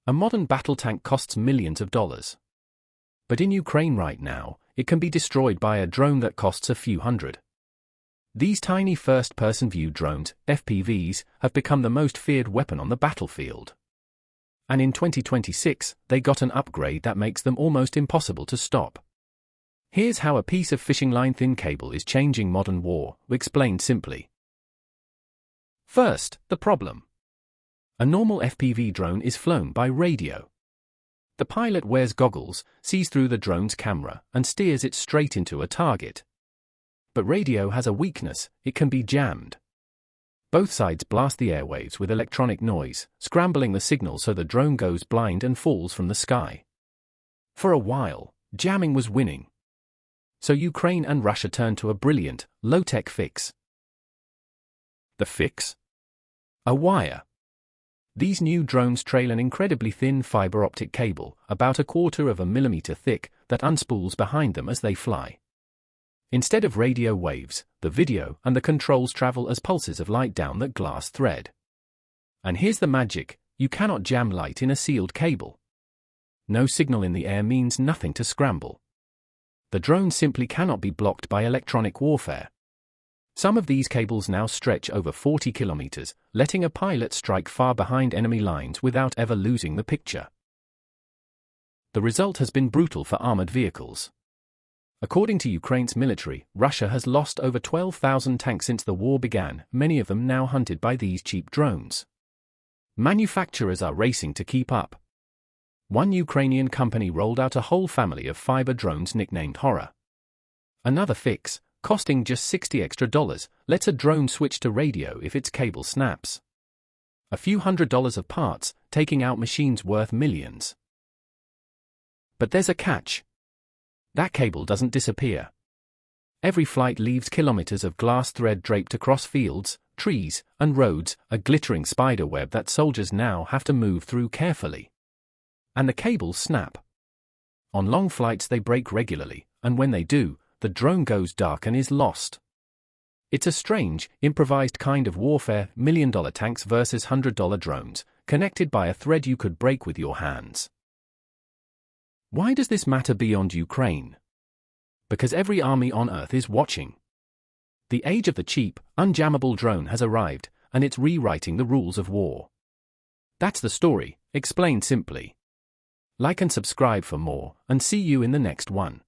A modern battle tank costs millions of dollars. But in Ukraine right now, it can be destroyed by a drone that costs a few hundred. These tiny first-person view drones, FPVs, have become the most feared weapon on the battlefield. And in 2026, they got an upgrade that makes them almost impossible to stop. Here's how a piece of fishing line thin cable is changing modern war, explained simply. First, the problem. A normal FPV drone is flown by radio. The pilot wears goggles, sees through the drone's camera, and steers it straight into a target. But radio has a weakness: it can be jammed. Both sides blast the airwaves with electronic noise, scrambling the signal so the drone goes blind and falls from the sky. For a while, jamming was winning. So Ukraine and Russia turned to a brilliant, low-tech fix. The fix? A wire. These new drones trail an incredibly thin fiber-optic cable, about 1/4 millimeter thick, that unspools behind them as they fly. Instead of radio waves, the video and the controls travel as pulses of light down that glass thread. And here's the magic: you cannot jam light in a sealed cable. No signal in the air means nothing to scramble. The drone simply cannot be blocked by electronic warfare. Some of these cables now stretch over 40 kilometers, letting a pilot strike far behind enemy lines without ever losing the picture. The result has been brutal for armored vehicles. According to Ukraine's military, Russia has lost over 12,000 tanks since the war began, many of them now hunted by these cheap drones. Manufacturers are racing to keep up. One Ukrainian company rolled out a whole family of fiber drones nicknamed Horror. Another fix, costing just $60 extra, lets a drone switch to radio if its cable snaps. A few $100s of parts, taking out machines worth millions. But there's a catch. That cable doesn't disappear. Every flight leaves kilometers of glass thread draped across fields, trees, and roads, a glittering spider web that soldiers now have to move through carefully. And the cables snap. On long flights they break regularly, and when they do, the drone goes dark and is lost. It's a strange, improvised kind of warfare: million-dollar tanks versus $100 drones, connected by a thread you could break with your hands. Why does this matter beyond Ukraine? Because every army on Earth is watching. The age of the cheap, unjammable drone has arrived, and it's rewriting the rules of war. That's the story, explained simply. Like and subscribe for more, and see you in the next one.